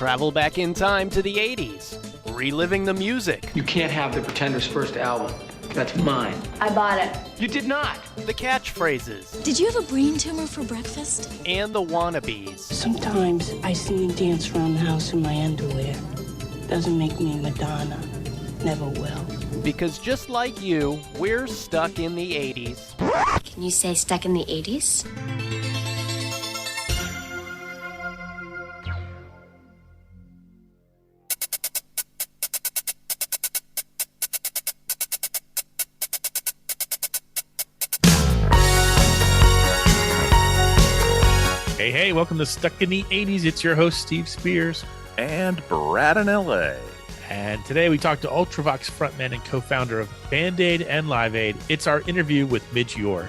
travel back in time to the 80s, reliving the music. You can't have the Pretenders' first album. That's mine. I bought it. You did not. The catchphrases. Did you have a brain tumor for breakfast? And the wannabes. Sometimes I see you dance around the house in my underwear. Doesn't make me Madonna. Never will. Because just like you, we're stuck in the 80s. Can you say stuck in the 80s? Hey, welcome to Stuck in the 80s. It's your host, Steve Spears. And Brad in LA. And today we talk to Ultravox frontman and co-founder of Band-Aid and Live Aid. It's our interview with Midge Ure.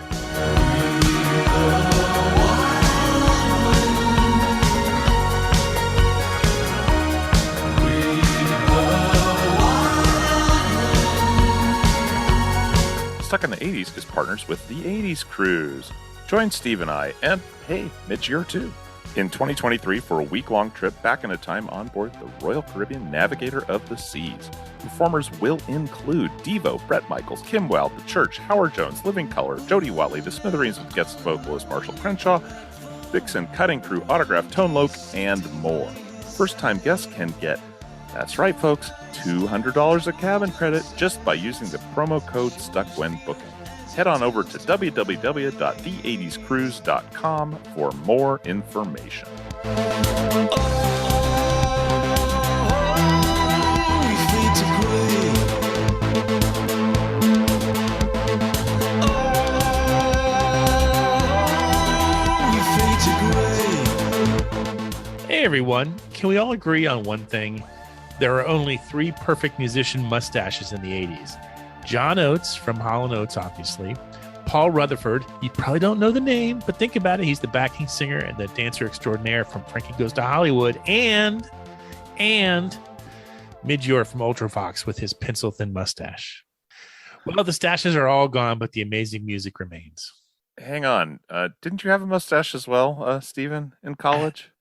Stuck in the 80s is partners with the 80s Cruise. Join Steve and I, and hey, Midge Ure too, in 2023 for a week-long trip back in time on board the Royal Caribbean Navigator of the Seas. Performers will include Devo, Bret Michaels, Kim Wilde, The Church, Howard Jones, Living Colour, Jody Watley, The Smithereens with guest vocalist Marshall Crenshaw, Vixen, Cutting Crew, Autograph, Tone Loc, and more. First-time guests can get, that's right folks, $200 of cabin credit just by using the promo code STUCK-WHEN-BOOKING. Head on over to www.the80scruise.com for more information. Hey, everyone. Can we all agree on one thing? There are only 3 perfect musician mustaches in the 80s. John Oates from Hall & Oates, obviously. Paul Rutherford, you probably don't know the name, but think about it. He's the backing singer and the dancer extraordinaire from Frankie Goes to Hollywood. And Midge Ure from Ultravox with his pencil-thin mustache. Well, the stashes are all gone, but the amazing music remains. Hang on. Didn't you have a mustache as well, Stephen, in college?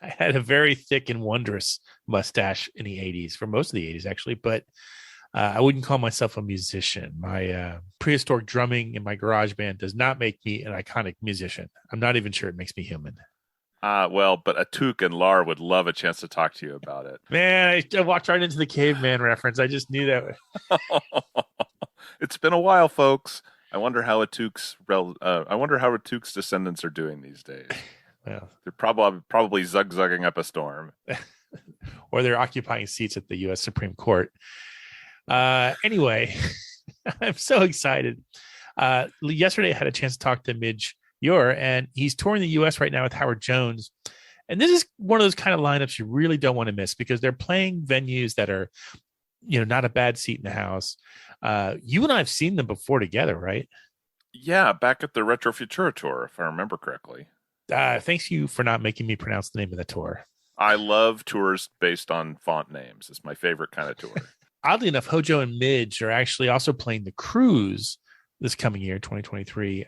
I had a very thick and wondrous mustache in the 80s, for most of the 80s, actually, but I wouldn't call myself a musician. My prehistoric drumming in my garage band does not make me an iconic musician. I'm not even sure it makes me human. Well, but Atuk and Lar would love a chance to talk to you about it. Man, I walked right into the caveman reference. I just knew that. It's been a while, folks. I wonder how Atuk's descendants are doing these days. Well, they're probably zugzagging up a storm. Or they're occupying seats at the U.S. Supreme Court. Anyway, I'm so excited. Yesterday I had a chance to talk to Midge Ure, and he's touring the U.S. right now with Howard Jones. And this is one of those kind of lineups you really don't want to miss because they're playing venues that are, not a bad seat in the house. You and I have seen them before together, right? Yeah, back at the Retro Futura tour, if I remember correctly. Thanks you for not making me pronounce the name of the tour. I love tours based on font names. It's my favorite kind of tour. Oddly enough, Hojo and Midge are actually also playing the Cruise this coming year, 2023.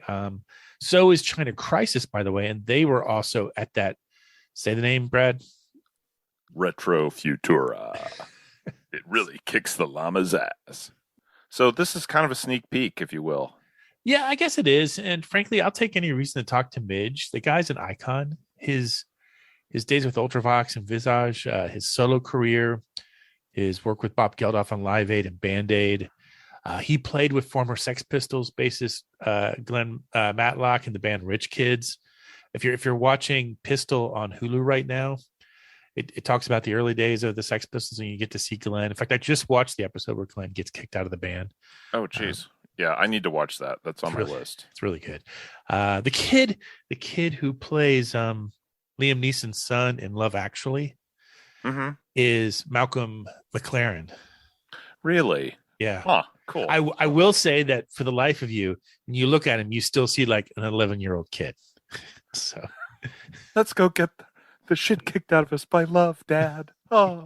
So is China Crisis, by the way, and they were also at that. Say the name, Brad. Retro Futura. It really kicks the llama's ass. So this is kind of a sneak peek, if you will. Yeah, I guess it is. And frankly, I'll take any reason to talk to Midge. The guy's an icon. His days with Ultravox and Visage, his solo career, his work with Bob Geldof on Live Aid and Band-Aid. He played with former Sex Pistols bassist Glenn Matlock in the band Rich Kids. If you're watching Pistol on Hulu right now, it talks about the early days of the Sex Pistols, and you get to see Glenn. In fact, I just watched the episode where Glenn gets kicked out of the band. Oh, geez. Yeah, I need to watch that. That's on my list. It's really good. The kid who plays Liam Neeson's son in Love Actually is Malcolm McLaren. Really? Yeah. Huh, cool. I will say that for the life of you, when you look at him, you still see like an 11-year-old kid. So let's go get the shit kicked out of us by love, Dad. Oh.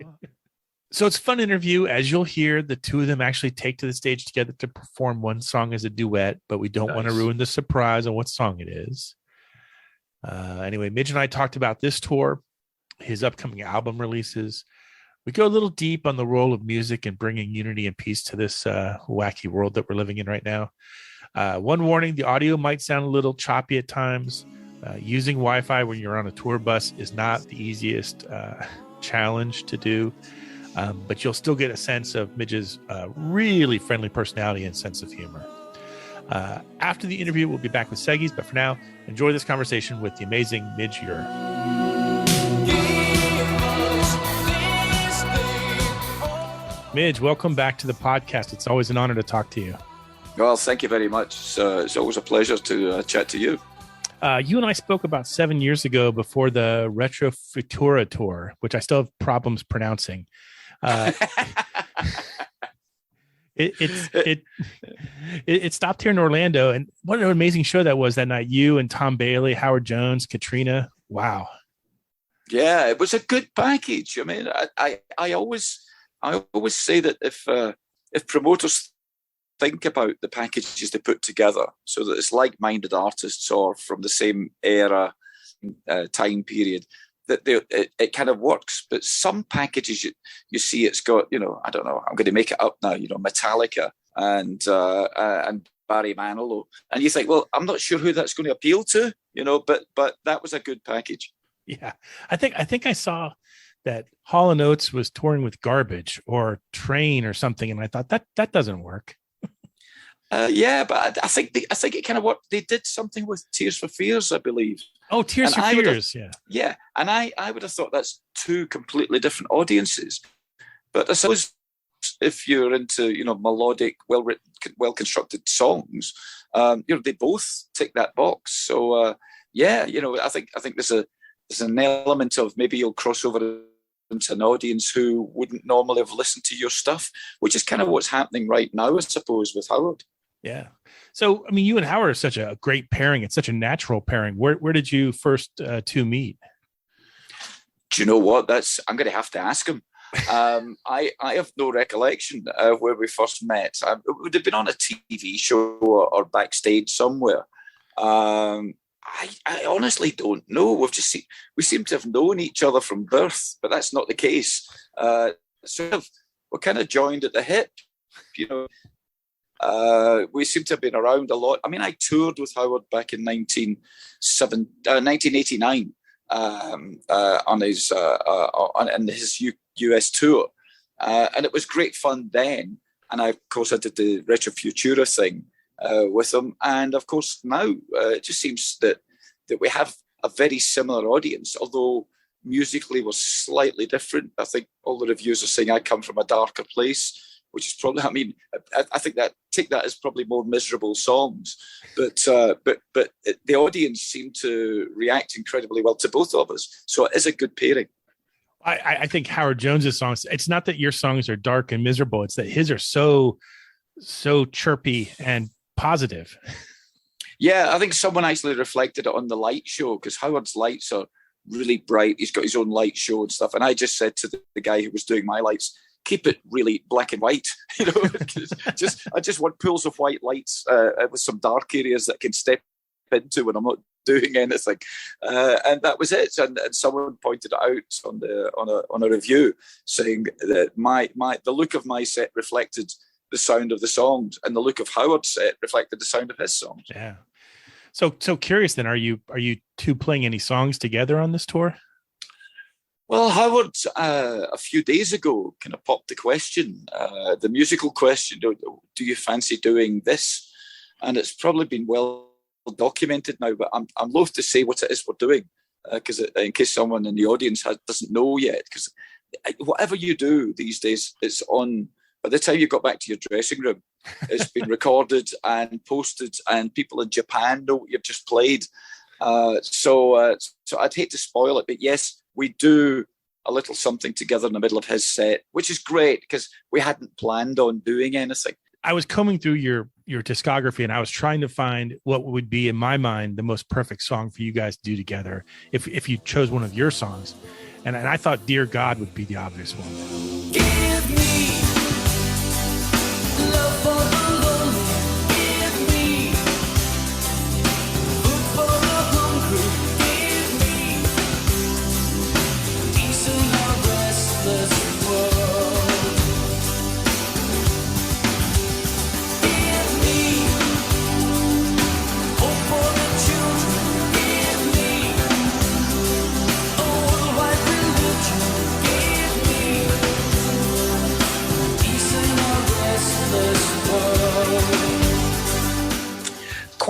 So it's a fun interview. As you'll hear, the two of them actually take to the stage together to perform one song as a duet, but we don't want to ruin the surprise on what song it is. Anyway, Midge and I talked about this tour, his upcoming album releases. We go a little deep on the role of music in bringing unity and peace to this wacky world that we're living in right now. One warning, the audio might sound a little choppy at times. Using Wi-Fi when you're on a tour bus is not the easiest challenge to do, but you'll still get a sense of Midge's really friendly personality and sense of humor. After the interview, we'll be back with Seggies, but for now, enjoy this conversation with the amazing Midge Ure. Midge, welcome back to the podcast. It's always an honor to talk to you. Well, thank you very much. It's always a pleasure to chat to you. You and I spoke about 7 years ago before the Retro Futura tour, which I still have problems pronouncing. It stopped here in Orlando, and what an amazing show that was that night. You and Tom Bailey, Howard Jones, Katrina. Wow. Yeah, it was a good package. I mean, I always say that if promoters think about the packages they put together so that it's like-minded artists or from the same era, time period, that it kind of works. But some packages you see it's got, I don't know, I'm going to make it up now, Metallica and Barry Manilow, and you think, well, I'm not sure who that's going to appeal to, but that was a good package. Yeah, I think I saw that Hall & Oates was touring with Garbage or Train or something, and I thought that doesn't work. Yeah, but I think it kind of worked. They did something with Tears for Fears, I believe. Oh, Tears for Fears, yeah. Yeah, and I would have thought that's two completely different audiences. But I suppose if you're into, melodic, well-written, well-constructed songs, they both tick that box. So, I think there's an element of maybe you'll cross over into an audience who wouldn't normally have listened to your stuff, which is kind of what's happening right now, I suppose, with Howard. Yeah. So, I mean, you and Howard are such a great pairing. It's such a natural pairing. Where did you first two meet? Do you know what? I'm going to have to ask him. I have no recollection of where we first met. It would have been on a TV show or backstage somewhere. I honestly don't know. We seem to have known each other from birth, but that's not the case. We're kind of joined at the hip, we seem to have been around a lot. I mean, I toured with Howard back in 1989 on his US tour, and it was great fun then. And I did the Retro Futura thing with him, and of course now it just seems that we have a very similar audience, although musically we're slightly different. I think all the reviews are saying I come from a darker place, which is probably, I think take that as probably more miserable songs, but the audience seemed to react incredibly well to both of us. So it is a good pairing. I think Howard Jones's songs, it's not that your songs are dark and miserable. It's that his are so chirpy and positive. Yeah, I think someone actually reflected it on the light show, because Howard's lights are really bright. He's got his own light show and stuff. And I just said to the guy who was doing my lights, keep it really black and white. I just want pools of white lights with some dark areas that I can step into when I'm not doing anything. And that was it. And someone pointed it out on a review, saying that the look of my set reflected the sound of the songs, and the look of Howard's set reflected the sound of his songs. Yeah. So curious then, are you two playing any songs together on this tour? Well, Howard, a few days ago, kind of popped the question, the musical question, do you fancy doing this? And it's probably been well documented now, but I'm loath to say what it is we're doing, because in case someone in the audience doesn't know yet, because whatever you do these days, it's on. By the time you got back to your dressing room, it's been recorded and posted, and people in Japan know what you've just played. So I'd hate to spoil it, but yes, we do a little something together in the middle of his set, which is great because we hadn't planned on doing anything. I was combing through your discography, and I was trying to find what would be, in my mind, the most perfect song for you guys to do together if you chose one of your songs. And I thought Dear God would be the obvious one. Give me love for the lonely. Give me food for the hungry. Give me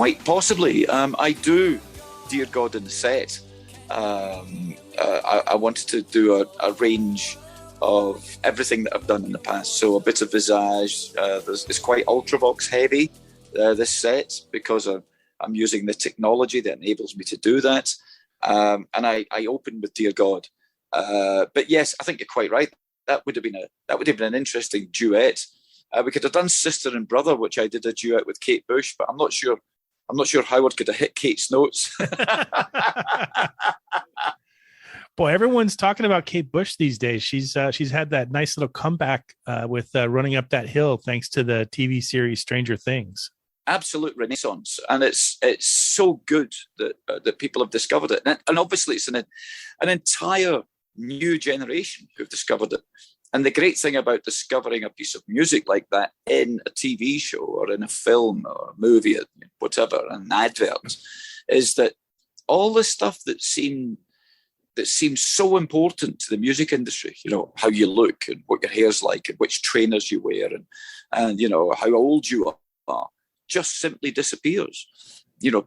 Quite possibly. I do Dear God in the set. I wanted to do a range of everything that I've done in the past. So a bit of Visage. It's quite Ultravox heavy, this set, because I'm using the technology that enables me to do that. And I opened with Dear God. But yes, I think you're quite right. That would have been an interesting duet. We could have done Sister and Brother, which I did a duet with Kate Bush, but I'm not sure Howard could have hit Kate's notes. Boy, everyone's talking about Kate Bush these days. She's had that nice little comeback with Running Up That Hill, thanks to the TV series Stranger Things. Absolute renaissance, and it's so good that people have discovered it, and obviously it's an entire new generation who've discovered it. And the great thing about discovering a piece of music like that in a TV show or in a film or a movie, or whatever, an advert, is that all the stuff that seems so important to the music industry, how you look and what your hair's like and which trainers you wear and how old you are, just simply disappears.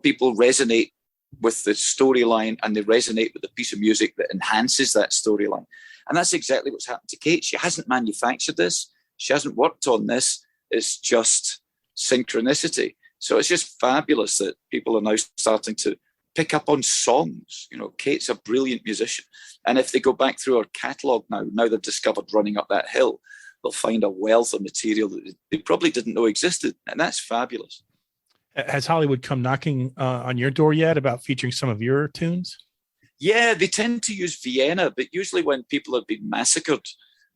People resonate with the storyline, and they resonate with the piece of music that enhances that storyline. And that's exactly what's happened to Kate. She hasn't manufactured this. She hasn't worked on this. It's just synchronicity. So it's just fabulous that people are now starting to pick up on songs. Kate's a brilliant musician. And if they go back through her catalogue now they've discovered Running Up That Hill, they'll find a wealth of material that they probably didn't know existed. And that's fabulous. Has Hollywood come knocking on your door yet about featuring some of your tunes? Yeah, they tend to use Vienna, but usually when people have been massacred,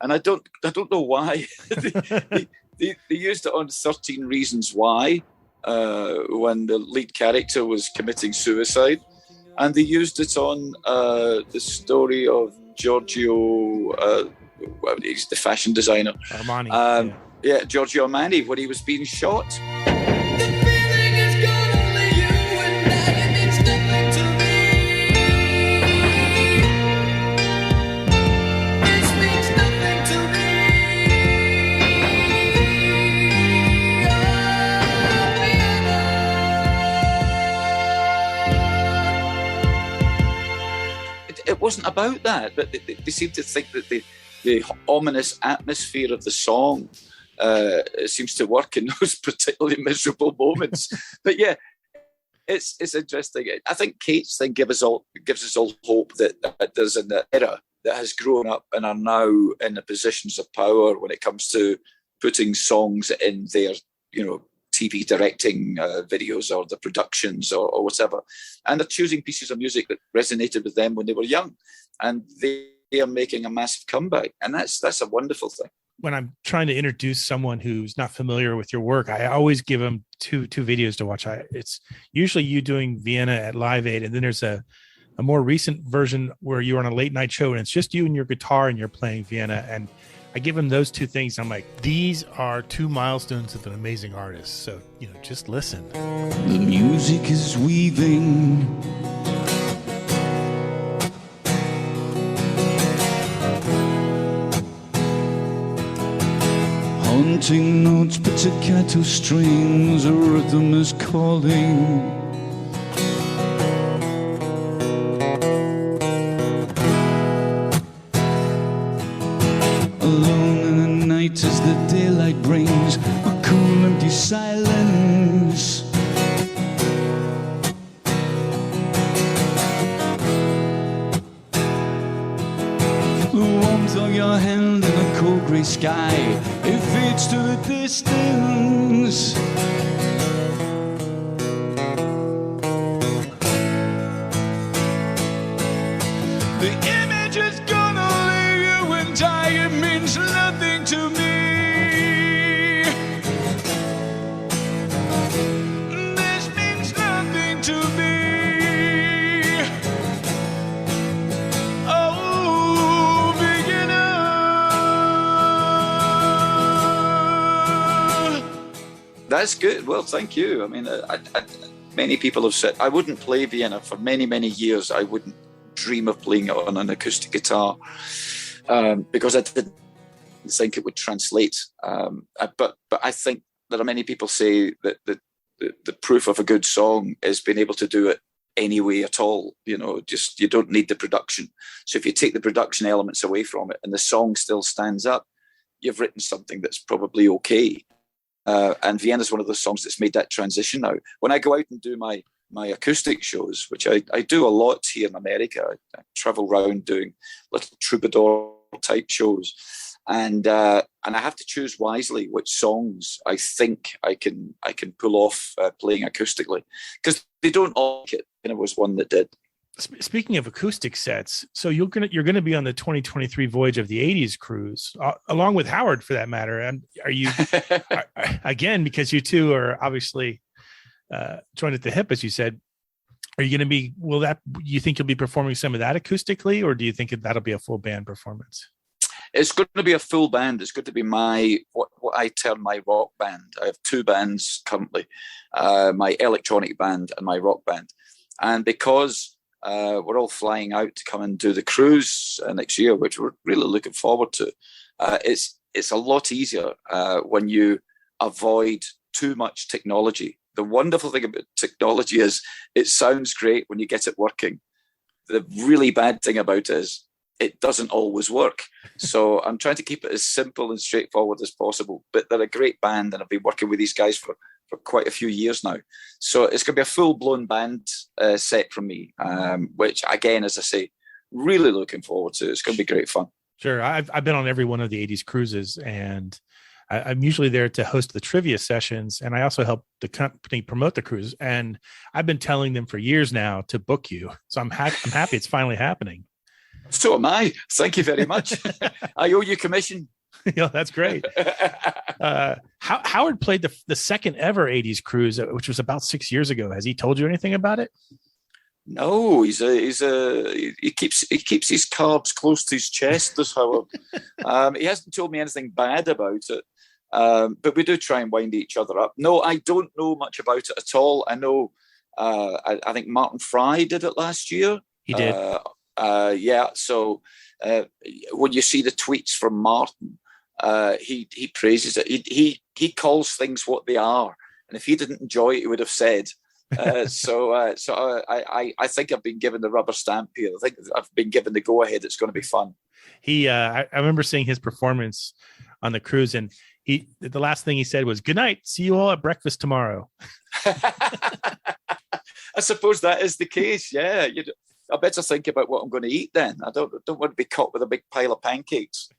and I don't know why. they used it on 13 Reasons Why when the lead character was committing suicide, and they used it on the story of Giorgio. He's the fashion designer. Armani. Giorgio Armani, when he was being shot. It wasn't about that, but they seem to think that the ominous atmosphere of the song seems to work in those particularly miserable moments. But yeah, it's interesting. I think Kate's thing gives us all hope that there's an era that has grown up and are now in the positions of power when it comes to putting songs in their, TV directing videos or the productions or whatever. And they're choosing pieces of music that resonated with them when they were young. And they are making a massive comeback. And that's a wonderful thing. When I'm trying to introduce someone who's not familiar with your work, I always give them two videos to watch. It's usually you doing Vienna at Live Aid, and then there's a more recent version where you're on a late night show and it's just you and your guitar and you're playing Vienna. And I give them those two things. I'm like, these are two milestones of an amazing artist. So, just listen. The music is weaving. Haunting notes, pizzicato strings, a rhythm is calling. Alone in the night as the daylight brings a cool empty silence. The warmth of your hand in the cold grey sky, it fades to the distance. The image is gonna leave you and die. It means nothing to me. This means nothing to me. Oh, beginner. That's good. Well, thank you. I mean, many people have said I wouldn't play Vienna for many, many years. I wouldn't dream of playing it on an acoustic guitar because I didn't think it would translate. But I think there are many people say that the proof of a good song is being able to do it any way at all. Just you don't need the production. So if you take the production elements away from it and the song still stands up, you've written something that's probably okay. And Vienna's one of those songs that's made that transition now. When I go out and do my acoustic shows, which I do a lot here in America, I travel around doing little troubadour type shows, and I have to choose wisely which songs I think I can pull off playing acoustically, because they don't all like it. And it was one that did. Speaking of acoustic sets, so you're gonna be on the 2023 Voyage of the 80s cruise, along with Howard, for that matter. And are you again, because you two are obviously joined at the hip, as you said? Are you going to be? You think you'll be performing some of that acoustically, or do you think that'll be a full band performance? It's going to be a full band. It's going to be what I term my rock band. I have two bands currently, my electronic band and my rock band, and because we're all flying out to come and do the cruise next year, which we're really looking forward to. It's a lot easier when you avoid too much technology. The wonderful thing about technology is it sounds great when you get it working. The really bad thing about it is it doesn't always work. So I'm trying to keep it as simple and straightforward as possible. But they're a great band, and I've been working with these guys for quite a few years now. So it's going to be a full-blown band set from me, which, again, as I say, really looking forward to. It's going to be great fun. Sure. I've been on every one of the 80s cruises, and I'm usually there to host the trivia sessions, and I also help the company promote the cruise. And I've been telling them for years now to book you. So I'm happy it's finally happening. So am I. Thank you very much. I owe you commission. Yeah, that's great. Howard played the second ever 80s cruise, which was about 6 years ago. Has he told you anything about it? No, he keeps his cards close to his chest, this Howard. He hasn't told me anything bad about it. But we do try and wind each other up. No, I don't know much about it at all. I know, I think Martin Fry did it last year. He did. Yeah. So when you see the tweets from Martin, he praises it. He calls things what they are. And if he didn't enjoy it, he would have said. So I think I've been given the rubber stamp here. I think I've been given the go ahead. It's going to be fun. I remember seeing his performance on the cruise, and the last thing he said was, "Good night. See you all at breakfast tomorrow." I suppose that is the case. Yeah. I better think about what I'm going to eat then. I don't want to be caught with a big pile of pancakes.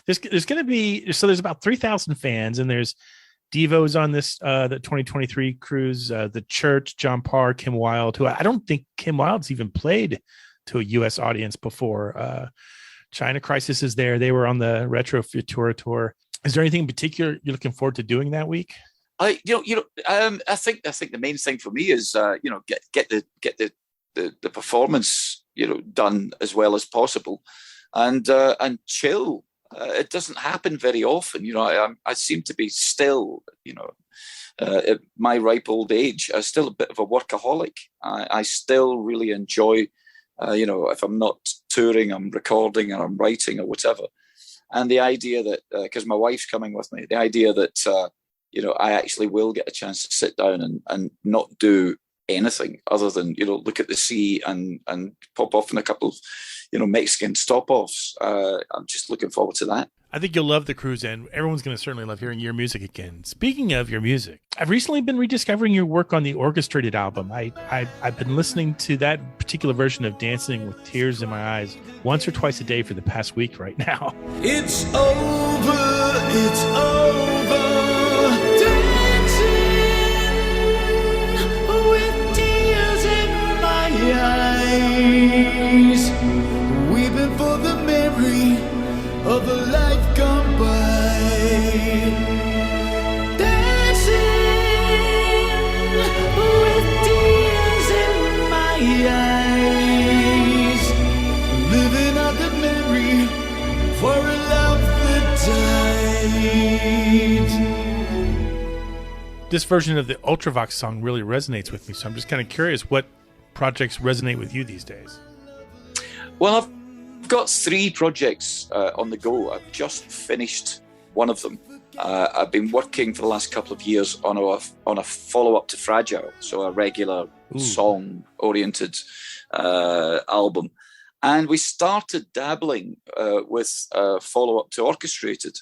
There's going to be, so there's about 3,000 fans, and there's Devos on this the 2023 cruise, the Church, John Parr, Kim Wilde, who I don't think Kim Wilde's even played to a U.S. audience before. China Crisis is there. They were on the Retro Futura tour. Is there anything in particular you're looking forward to doing that week? I think the main thing for me is get the performance done as well as possible, and chill. It doesn't happen very often. I seem to be still, at my ripe old age, I'm still a bit of a workaholic. I still really enjoy, if I'm not touring, I'm recording or I'm writing or whatever. And the idea that, because my wife's coming with me, the idea that, I actually will get a chance to sit down and not do anything other than look at the sea and pop off in a couple of Mexican stop-offs. I'm just looking forward to that. I think you'll love the cruise, and everyone's going to certainly love hearing your music again. Speaking of your music, I've recently been rediscovering your work on the orchestrated album. I've been listening to that particular version of Dancing with Tears in My Eyes once or twice a day for the past week right now. It's over, it's over. Dancing with tears in my eyes, weeping for the memory of a life gone by. Dancing with tears in my eyes, living out the memory for a love that died. This version of the Ultravox song really resonates with me, so I'm just kind of curious what projects resonate with you these days. Well, I've got 3 projects on the go. I've just finished one of them, I've been working for the last couple of years on a follow-up to Fragile, so a regular song-oriented album. And we started dabbling with a follow-up to Orchestrated.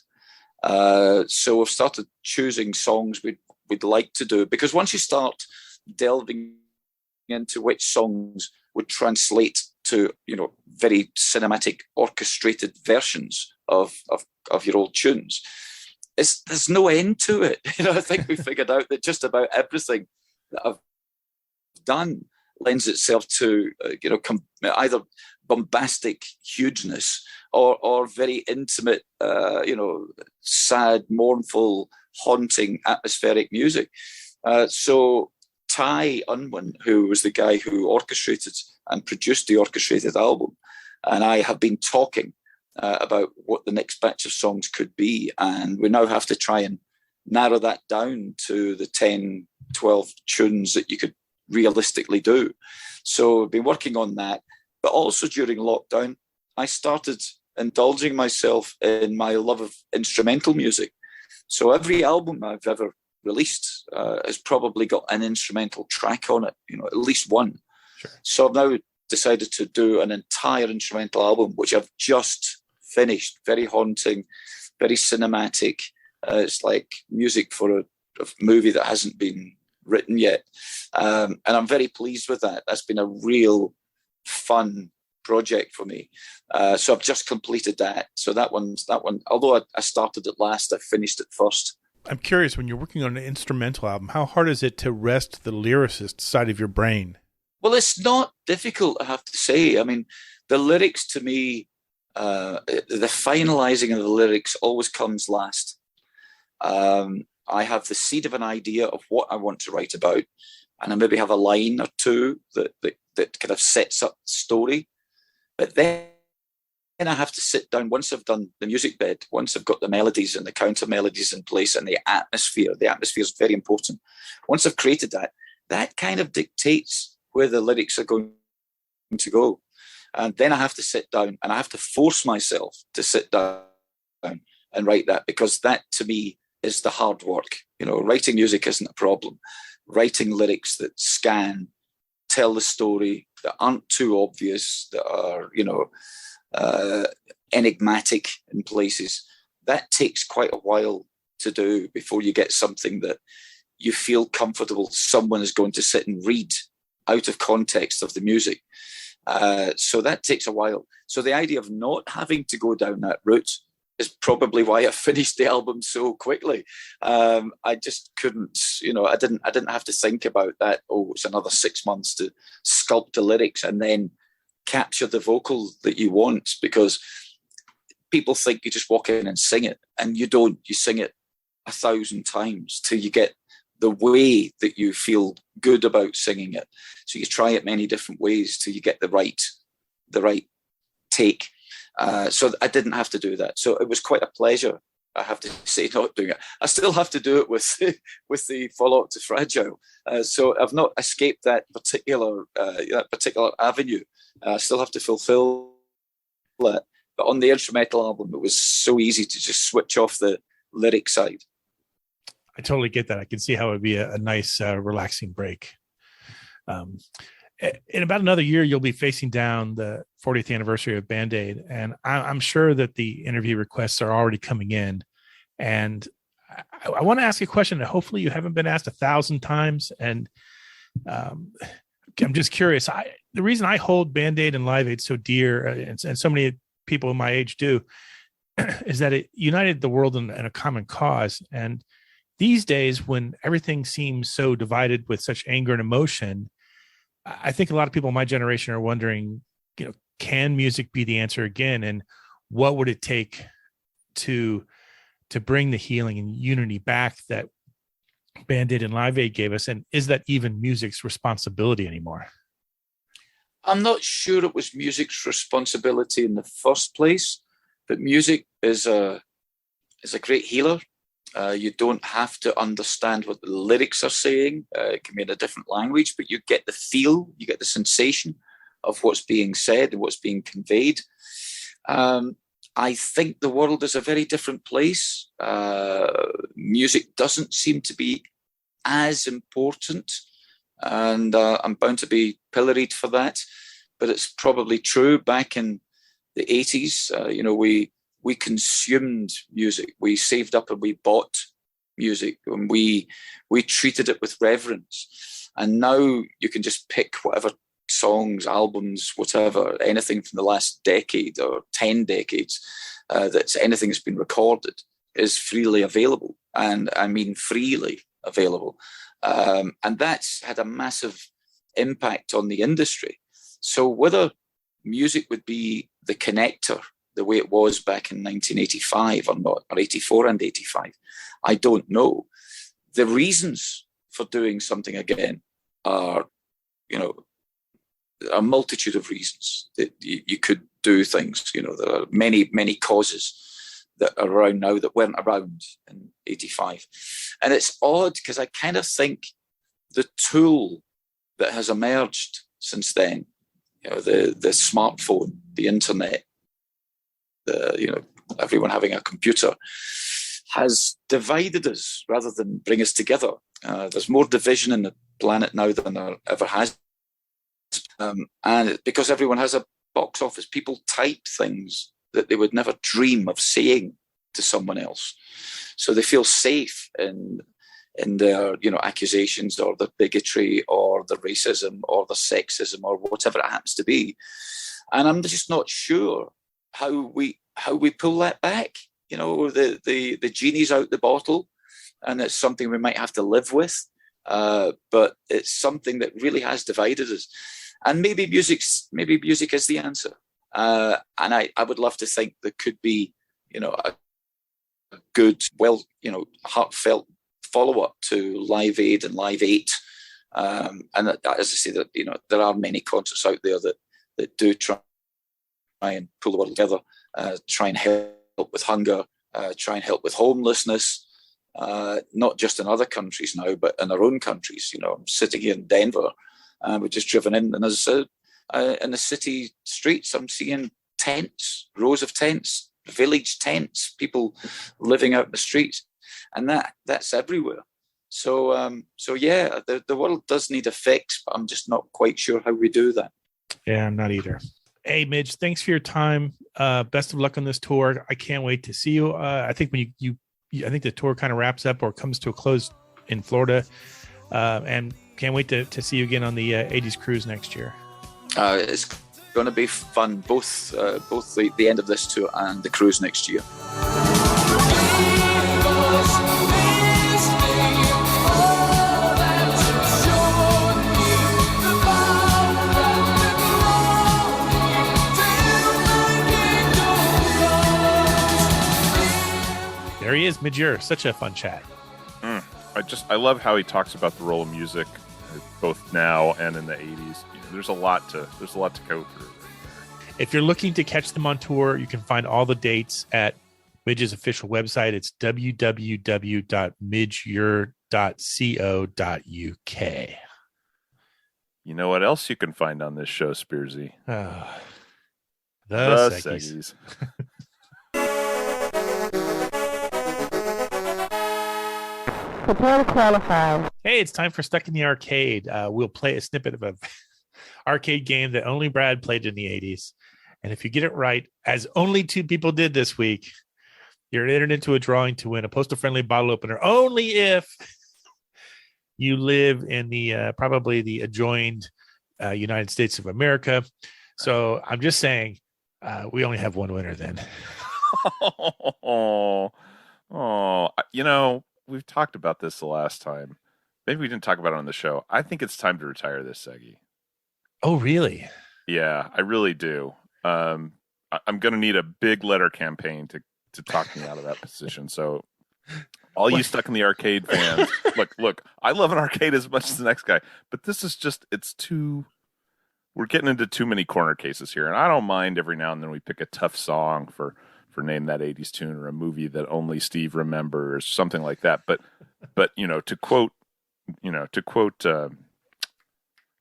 So we've started choosing songs we'd like to do, because once you start delving into which songs would translate to, very cinematic orchestrated versions of your old tunes, there's no end to it. I think we figured out that just about everything that I've done lends itself to, either bombastic hugeness or very intimate, sad, mournful, haunting, atmospheric music. So Ty Unwin, who was the guy who orchestrated and produced the Orchestrated album, and I have been talking about what the next batch of songs could be. And we now have to try and narrow that down to the 10, 12 tunes that you could realistically do. So I've been working on that. But also during lockdown, I started indulging myself in my love of instrumental music. So every album I've ever released has probably got an instrumental track on it, at least one. Sure. So I've now decided to do an entire instrumental album, which I've just finished. Very haunting, very cinematic. It's like music for a movie that hasn't been written yet. And I'm very pleased with that. That's been a real fun project for me. So I've just completed that. So that one, although I started it last, I finished it first. I'm curious, when you're working on an instrumental album, how hard is it to rest the lyricist side of your brain? Well, it's not difficult, I have to say. I mean, the lyrics to me, the finalizing of the lyrics always comes last. I have the seed of an idea of what I want to write about, and I maybe have a line or two that kind of sets up the story. But then I have to sit down, once I've done the music bed, once I've got the melodies and the counter melodies in place and the atmosphere is very important. Once I've created that, that kind of dictates where the lyrics are going to go. And then I have to sit down and I have to force myself to sit down and write that, because that to me is the hard work. Writing music isn't a problem. Writing lyrics that scan, tell the story, that aren't too obvious, that are, enigmatic in places, that takes quite a while to do before you get something that you feel comfortable someone is going to sit and read out of context of the music. So that takes a while. So the idea of not having to go down that route is probably why I finished the album so quickly. I just couldn't, I didn't have to think about that. Oh, it's another 6 months to sculpt the lyrics and then capture the vocal that you want, because people think you just walk in and sing it, and you don't. You sing it 1,000 times till you get the way that you feel good about singing it. So you try it many different ways till you get the right take. So I didn't have to do that. So it was quite a pleasure, I have to say, not doing it. I still have to do it with the follow-up to Fragile. So I've not escaped that particular avenue. I still have to fulfill that. But on the instrumental album, it was so easy to just switch off the lyric side. I totally get that. I can see how it would be a nice, relaxing break. In about another year, you'll be facing down the 40th anniversary of Band Aid. And I'm sure that the interview requests are already coming in. And I want to ask you a question that hopefully you haven't been asked 1,000 times. And I'm just curious. The reason I hold Band Aid and Live Aid so dear, and so many people my age do, is that it united the world in a common cause. And these days, when everything seems so divided with such anger and emotion, I think a lot of people in my generation are wondering, can music be the answer again? And what would it take to bring the healing and unity back that Band Aid and Live Aid gave us? And is that even music's responsibility anymore? I'm not sure it was music's responsibility in the first place, but music is a great healer. You don't have to understand what the lyrics are saying. It can be in a different language, but you get the feel, you get the sensation of what's being said and what's being conveyed. I I think the world is a very different place. Music doesn't seem to be as important, and I'm bound to be pilloried for that. But it's probably true. Back in the 80s, we consumed music. We saved up and we bought music, and we treated it with reverence. And now you can just pick whatever songs, albums, whatever, anything from the last decade or 10 decades that's anything that's been recorded is freely available. And I mean freely available. And that's had a massive impact on the industry. So whether music would be the connector the way it was back in 1985 or not, or 84 and 85, I don't know. The reasons for doing something again are, a multitude of reasons that you could do things. There are many, many causes that are around now that weren't around in 85. And it's odd because I kind of think the tool that has emerged since then, the smartphone, the internet, everyone having a computer, has divided us rather than bring us together. There's more division in the planet now than there ever has. And because everyone has a box office, people type things that they would never dream of saying to someone else. So they feel safe in their, accusations or the bigotry or the racism or the sexism or whatever it happens to be. And I'm just not sure how we pull that back. The genie's out the bottle, and it's something we might have to live with. But it's something that really has divided us. And maybe music is the answer. And I would love to think there could be, a good, heartfelt follow-up to Live Aid and Live 8. And that, as I say, that there are many concerts out there that do try and pull the world together, try and help with hunger, try and help with homelessness, not just in other countries now, but in our own countries. I'm sitting here in Denver, we've just driven in, and as I said, in the city streets, I'm seeing tents, rows of tents, village tents, people living out in the streets, and that's everywhere. So yeah, the world does need a fix, but I'm just not quite sure how we do that. Yeah, I'm not either. Hey, Midge, thanks for your time. Best of luck on this tour. I can't wait to see you. I think when I think the tour kind of wraps up or comes to a close in Florida, and can't wait to see you again on the 80s cruise next year. It's going to be fun, both the end of this tour and the cruise next year. There he is, Midge Ure. Such a fun chat. I love how he talks about the role of music, both now and in the 80s. There's a lot to go through. If you're looking to catch them on tour, you can find all the dates at Midge's official website. It's www.midgeure.co.uk. You know what else you can find on this show, Spearsy? The Seggies. Prepare to qualify. Hey, it's time for Stuck in the Arcade. We'll play a snippet of an arcade game that only Brad played in the 80s. And if you get it right, as only 2 people did this week, you're entered into a drawing to win a postal-friendly bottle opener, only if you live in the probably the adjoined United States of America. So I'm just saying, we only have one winner then. We've talked about this the last time. Maybe we didn't talk about it on the show. I think it's time to retire this Seggy. Oh, really? Yeah, I really do. I'm going to need a big letter campaign to talk me out of that position. So all you Stuck in the Arcade fans, look, I love an arcade as much as the next guy, but this is just, we're getting into too many corner cases here. And I don't mind every now and then we pick a tough song for Name That 80s Tune or a movie that only Steve remembers, something like that. But to quote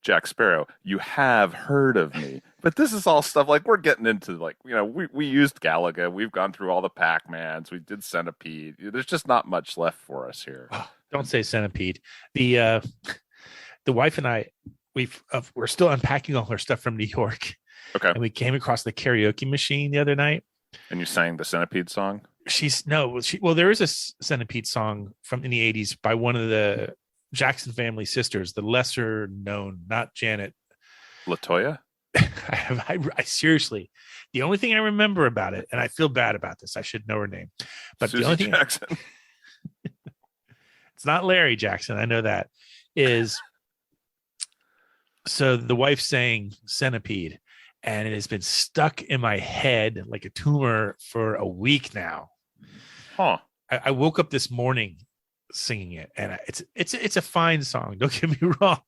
Jack Sparrow, you have heard of me. But this is all stuff like we're getting into, like, we used Galaga. We've gone through all the Pac-Mans. We did Centipede. There's just not much left for us here. Oh, don't say Centipede. The wife and I, we're still unpacking all our stuff from New York. Okay. And we came across the karaoke machine the other night. And you sang the Centipede song? There is a Centipede song in the 80s by one of the Jackson family sisters, the lesser known, not Janet. LaToya? I seriously, the only thing I remember about it, and I feel bad about this, I should know her name, but Susie the only thing Jackson. It's not Larry Jackson, I know that, is so the wife sang Centipede, and it has been stuck in my head like a tumor for a week now. Huh. I woke up this morning singing it, and it's a fine song, don't get me wrong,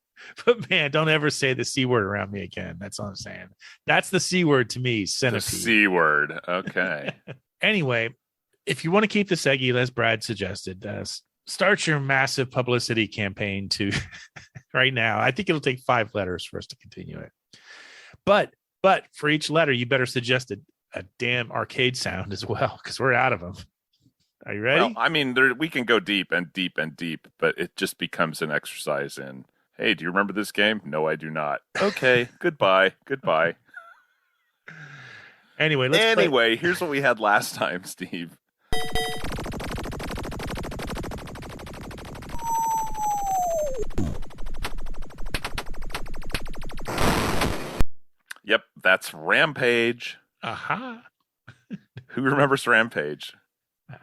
but man, don't ever say the C word around me again. That's all I'm saying. That's the C word to me, Centipede. The C word. Okay. Anyway, if you want to keep the Seggy, as Brad suggested, start your massive publicity campaign to right now. I think it'll take 5 letters for us to continue it. But for each letter, you better suggest a damn arcade sound as well, because we're out of them. Are you ready? Well, I mean, we can go deep and deep and deep, but it just becomes an exercise in, hey, do you remember this game? No, I do not. Okay, goodbye. Anyway, here's what we had last time, Steve. Yep, that's Rampage. Aha. Who remembers Rampage?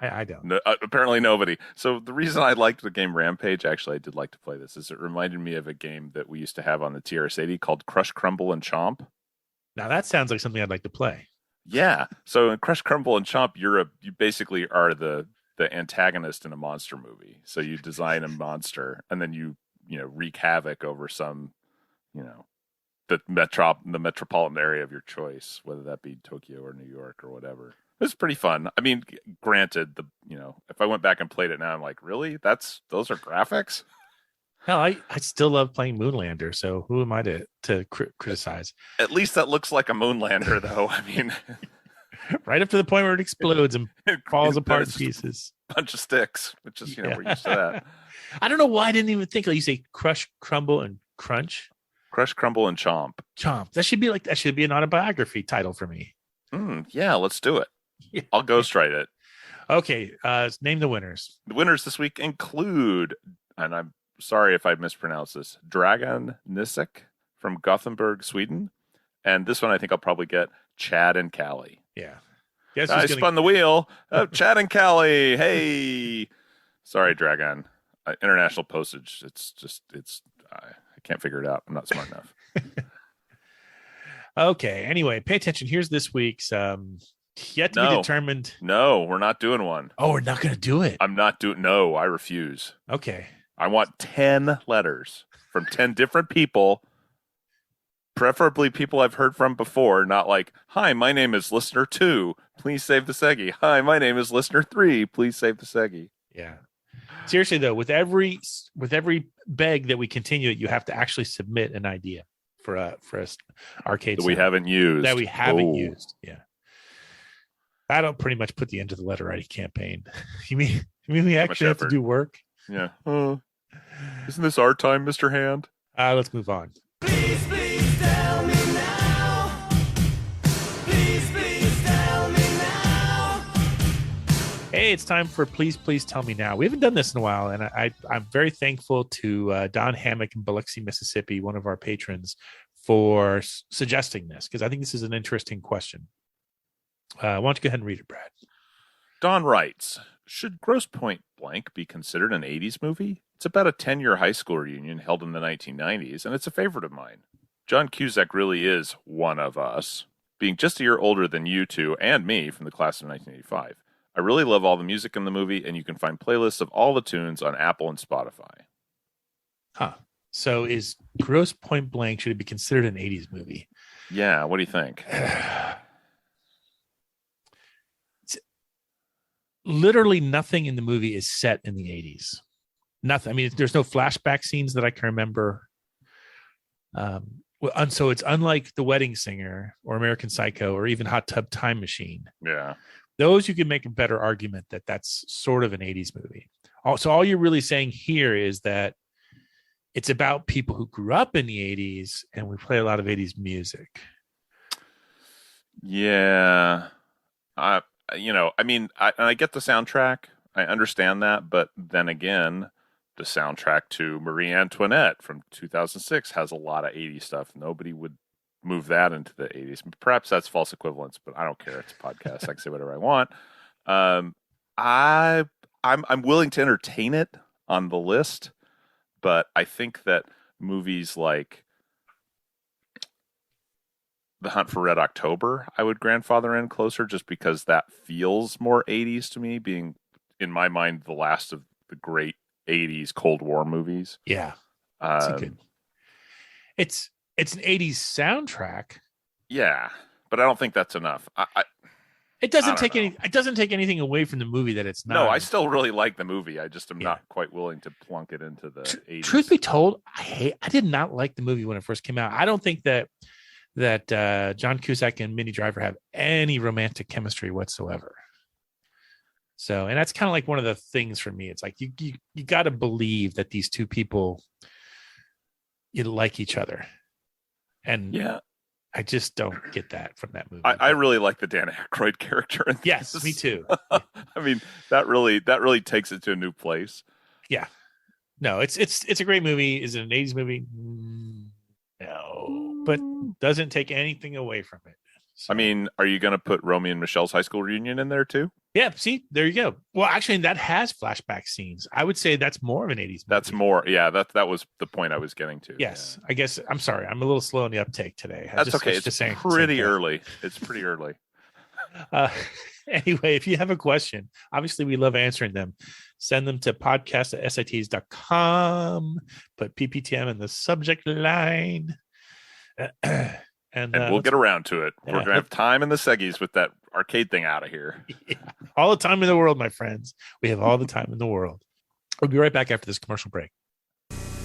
I don't. No, apparently nobody. So the reason I liked the game Rampage, actually I did like to play this, is it reminded me of a game that we used to have on the TRS-80 called Crush, Crumble, and Chomp. Now that sounds like something I'd like to play. Yeah. So in Crush, Crumble, and Chomp, you basically are the antagonist in a monster movie. So you design a monster and then you wreak havoc over some, the metropolitan area of your choice, whether that be Tokyo or New York or whatever. It was pretty fun. I mean, granted, if I went back and played it now, I'm like, really? Those are graphics? Hell, I still love playing Moonlander, so who am I to criticize? At least that looks like a Moonlander, though. I mean, right up to the point where it explodes and falls apart in pieces. Bunch of sticks, which is, we're used to that. I don't know why I didn't even think, like you say, Crush, Crumble, and Crunch. Crush, Crumble, and Chomp. Chomp. That should be an autobiography title for me. Yeah, let's do it. Yeah. I'll ghostwrite it. Okay, name the winners. The winners this week include, and I'm sorry if I mispronounced this, Dragan Nisek from Gothenburg, Sweden. And this one I think I'll probably get Chad and Callie. Yeah. I spun the wheel. Oh, Chad and Callie. Hey. Sorry, Dragan. International postage. I can't figure it out. I'm not smart enough. Okay. Anyway, pay attention. Here's this week's yet to be determined. No, we're not doing one. Oh, we're not going to do it. I'm not doing. No, I refuse. Okay. I want 10 letters from 10 different people, preferably people I've heard from before, not like, hi, my name is listener 2. Please save the Seggy. Hi, my name is listener 3. Please save the Seggy. Yeah. Seriously, though, with every beg that we continue it, you have to actually submit an idea for a arcade that we haven't used. Yeah. That'll pretty much put the end to the letter writing campaign. You mean we actually have to do work? Yeah. Isn't this our time, Mr. Hand? Let's move on. Please tell me now. Please tell me now. Hey, it's time for Please Tell Me Now. We haven't done this in a while, and I'm very thankful to Don Hammock in Biloxi, Mississippi, one of our patrons, for suggesting this, because I think this is an interesting question. Why don't you go ahead and read it, Brad? Don writes, should Grosse Pointe Blank be considered an 80s movie? It's about a 10-year high school reunion held in the 1990s, and it's a favorite of mine. John Cusack really is one of us, being just a year older than you two and me from the class of 1985. I really love all the music in the movie, and you can find playlists of all the tunes on Apple and Spotify. Huh. So is Grosse Pointe Blank, should it be considered an 80s movie? Yeah, what do you think? Literally nothing in the movie is set in the 80s. Nothing. I mean, there's no flashback scenes that I can remember. And so it's unlike The Wedding Singer or American Psycho or even Hot Tub Time Machine. Yeah. Those you can make a better argument that that's sort of an 80s movie. So all you're really saying here is that it's about people who grew up in the 80s and we play a lot of 80s music. Yeah. I get the soundtrack. I understand that. But then again, the soundtrack to Marie Antoinette from 2006 has a lot of 80s stuff. Nobody would move that into the 80s. Perhaps that's false equivalence, but I don't care. It's a podcast. I can say whatever I want. I'm willing to entertain it on the list, but I think that movies like The Hunt for Red October, I would grandfather in closer just because that feels more 80s to me, being, in my mind, the last of the great 80s Cold War movies. Yeah. It's an 80s soundtrack. Yeah, but I don't think that's enough. It doesn't take anything away from the movie that it's not. No, I still really like the movie. I just am not quite willing to plunk it into the 80s. Truth be told, I did not like the movie when it first came out. I don't think that John Cusack and Minnie Driver have any romantic chemistry whatsoever. So, and that's kind of like one of the things for me. It's like you got to believe that these two people like each other, and yeah, I just don't get that from that movie. I really like the Dan Aykroyd character. Yes, me too. I mean, that really takes it to a new place. Yeah, no, it's a great movie. Is it an 80s movie? No, but doesn't take anything away from it. So. I mean, are you going to put Romy and Michelle's high school reunion in there too? Yeah, see, there you go. Well, actually, that has flashback scenes. I would say that's more of an 80s movie. That's more, yeah, that was the point I was getting to. Yes, yeah. I guess, I'm sorry, I'm a little slow on the uptake today. That's okay, it's pretty early. It's pretty early. Anyway, if you have a question, obviously we love answering them. Send them to podcast@sits.com, put PPTM in the subject line. And we'll get around to it. We're going to have time in the seggies with that arcade thing out of here. Yeah. All the time in the world, my friends. We have all the time in the world. We'll be right back after this commercial break.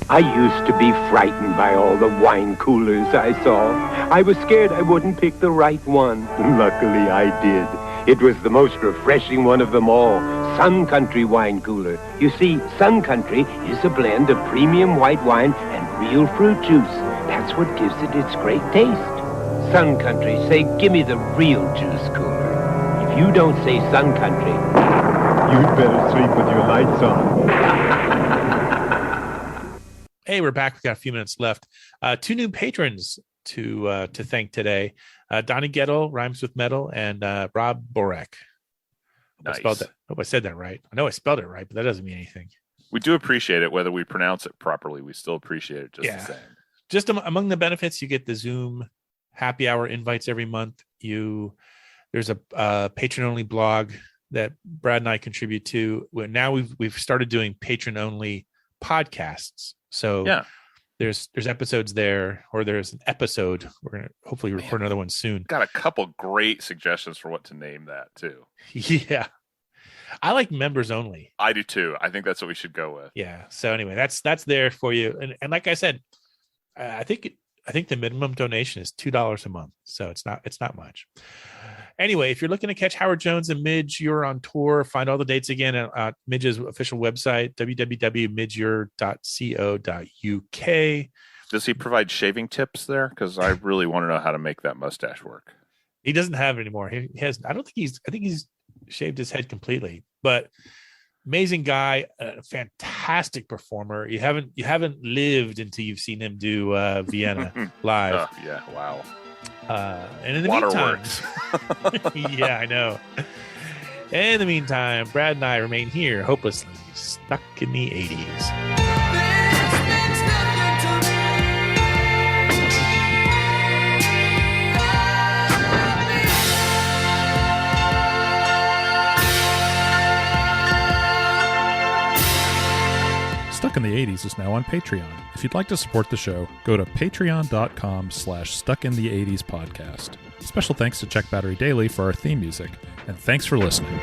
I used to be frightened by all the wine coolers I saw. I was scared I wouldn't pick the right one. Luckily, I did. It was the most refreshing one of them all. Sun Country Wine Cooler. You see, Sun Country is a blend of premium white wine and real fruit juice. That's what gives it its great taste. Sun Country, say, give me the real juice cooler. If you don't say Sun Country, you'd better sleep with your lights on. Hey, we're back. We got a few minutes left. 2 new patrons to thank today. Donnie Gettle, rhymes with metal, and Rob Borek. Nice. I hope I said that right. I know I spelled it right, but that doesn't mean anything. We do appreciate it, whether we pronounce it properly. We still appreciate it just the same. Just among the benefits, you get the Zoom happy hour invites every month. There's a patron-only blog that Brad and I contribute to. Now we've started doing patron-only podcasts. So yeah. There's episodes there, or there's an episode. We're going to hopefully record another one soon. Got a couple great suggestions for what to name that too. Yeah. I like members only. I do too. I think that's what we should go with. Yeah. So anyway, that's there for you. And like I said, I think the minimum donation is $2 a month. So it's not much. Anyway, if you're looking to catch Howard Jones and Midge Ure on tour, find all the dates again at Midge's official website, www.midgeure.co.uk. Does he provide shaving tips there? Because I really want to know how to make that mustache work. He doesn't have it anymore. He has. I think he's shaved his head completely. But amazing guy, a fantastic performer. You haven't lived until you've seen him do Vienna live. Oh, yeah, wow. And in the meantime, yeah, I know. In the meantime, Brad and I remain here, hopelessly stuck in the 80s. Stuck in the 80s is now on Patreon. If you'd like to support the show, go to patreon.com/stuckintheeighties podcast. Special thanks to Check Battery Daily for our theme music, and thanks for listening.